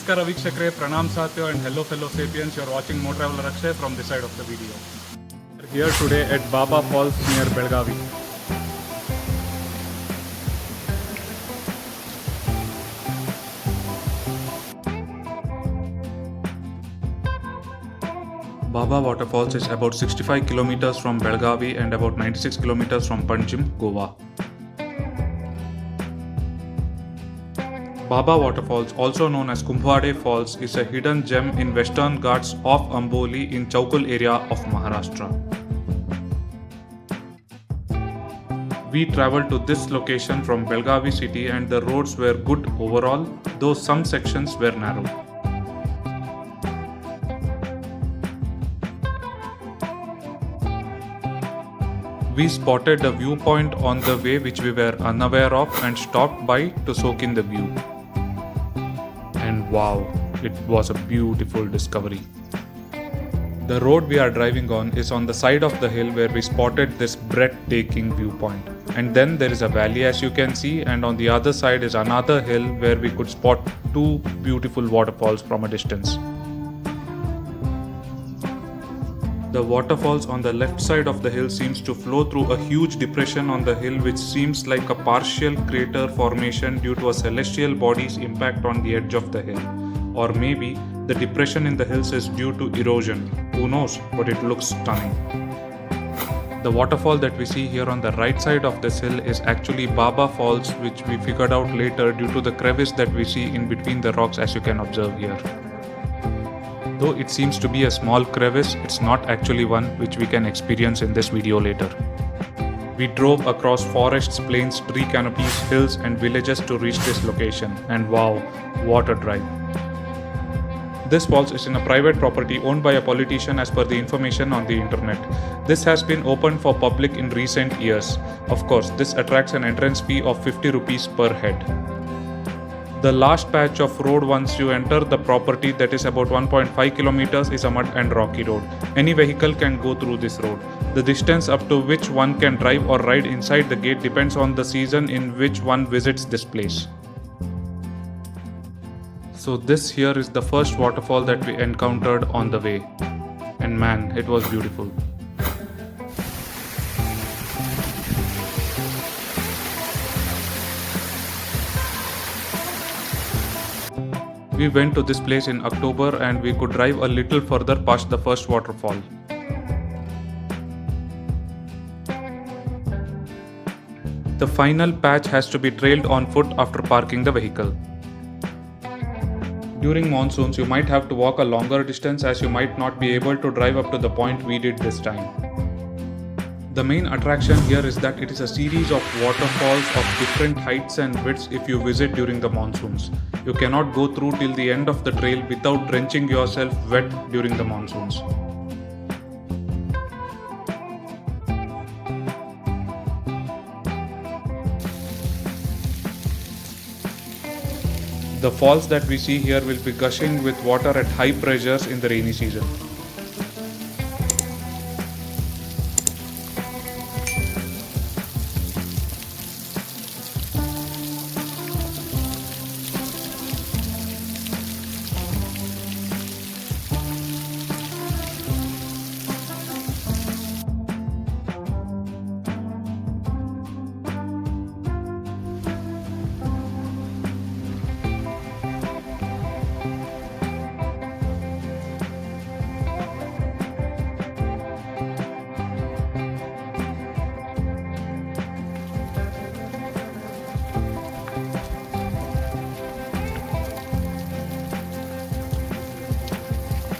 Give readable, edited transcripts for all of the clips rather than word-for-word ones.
Namaskara Vikshakre, Pranam Satyo and hello fellow sapiens. You are watching More Traveler Akshay from this side of the video. We are here today at Baba Falls near Belgavi. Baba Waterfalls is about 65 kilometers from Belgavi and about 96 kilometers from Panjim, Goa. Baba Waterfalls, also known as Kumbhade Falls, is a hidden gem in western ghats of Amboli in Chaukul area of Maharashtra. We travelled to this location from Belgavi city and the roads were good overall, though some sections were narrow. We spotted a viewpoint on the way which we were unaware of and stopped by to soak in the view. And wow, it was a beautiful discovery. The road we are driving on is on the side of the hill where we spotted this breathtaking viewpoint. And then there is a valley as you can see, and on the other side is another hill where we could spot two beautiful waterfalls from a distance. The waterfalls on the left side of the hill seems to flow through a huge depression on the hill which seems like a partial crater formation due to a celestial body's impact on the edge of the hill. Or maybe the depression in the hills is due to erosion. Who knows, but it looks stunning. The waterfall that we see here on the right side of this hill is actually Baba Falls, which we figured out later due to the crevice that we see in between the rocks as you can observe here. Though it seems to be a small crevice, it's not actually one, which we can experience in this video later. We drove across forests, plains, tree canopies, hills and villages to reach this location, and wow, what a drive. This falls is in a private property owned by a politician as per the information on the internet. This has been opened for public in recent years. Of course, this attracts an entrance fee of 50 rupees per head. The last patch of road once you enter the property, that is about 1.5 kilometers, is a mud and rocky road. Any vehicle can go through this road. The distance up to which one can drive or ride inside the gate depends on the season in which one visits this place. So this here is the first waterfall that we encountered on the way. And man, it was beautiful. We went to this place in October and we could drive a little further past the first waterfall. The final patch has to be trailed on foot after parking the vehicle. During monsoons, you might have to walk a longer distance as you might not be able to drive up to the point we did this time. The main attraction here is that it is a series of waterfalls of different heights and widths if you visit during the monsoons. You cannot go through till the end of the trail without drenching yourself wet during the monsoons. The falls that we see here will be gushing with water at high pressures in the rainy season.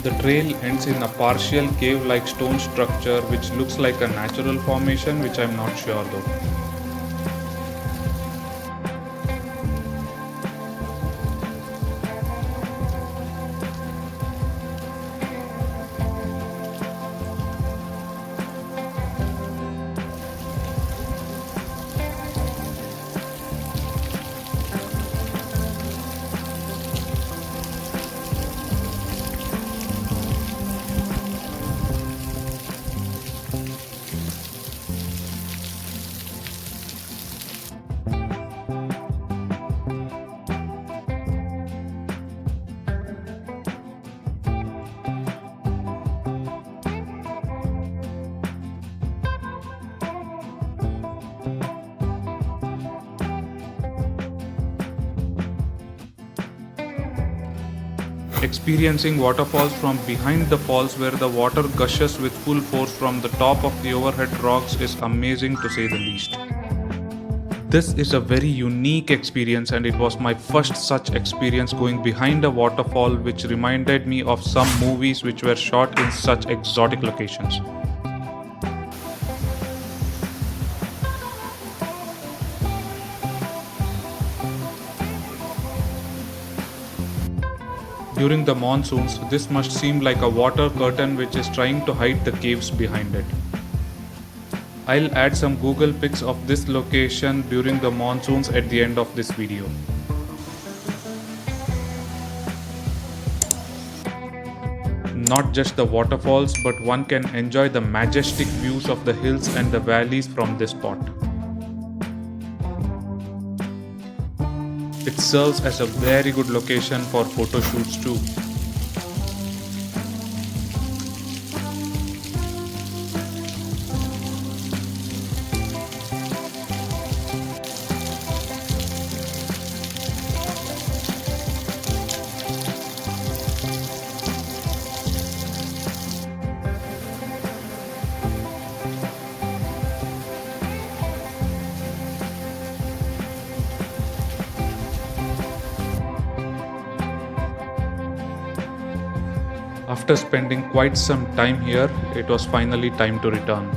The trail ends in a partial cave-like stone structure which looks like a natural formation, which I'm not sure though. Experiencing waterfalls from behind the falls where the water gushes with full force from the top of the overhead rocks is amazing to say the least. This is a very unique experience and it was my first such experience going behind a waterfall, which reminded me of some movies which were shot in such exotic locations. During the monsoons, this must seem like a water curtain which is trying to hide the caves behind it. I'll add some Google pics of this location during the monsoons at the end of this video. Not just the waterfalls, but one can enjoy the majestic views of the hills and the valleys from this spot. It serves as a very good location for photo shoots too. After spending quite some time here, it was finally time to return.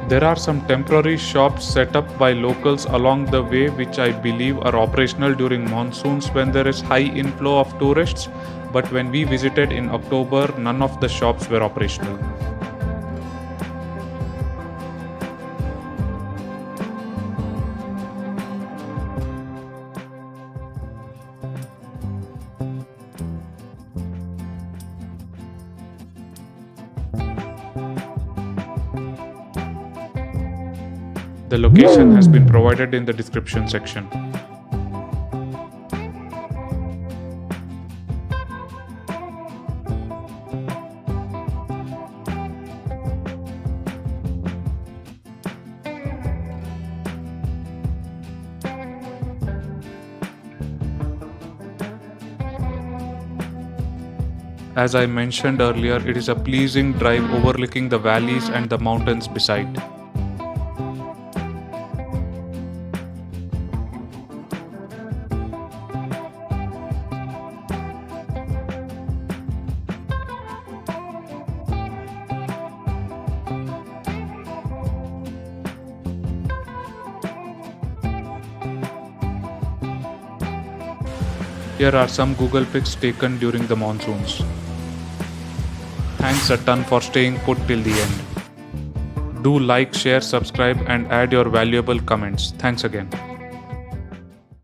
There are some temporary shops set up by locals along the way which I believe are operational during monsoons when there is high inflow of tourists, but when we visited in October, none of the shops were operational. The location has been provided in the description section. As I mentioned earlier, it is a pleasing drive overlooking the valleys and the mountains beside. Here are some Google pics taken during the monsoons. Thanks a ton for staying put till the end. Do like, share, subscribe and add your valuable comments. Thanks again.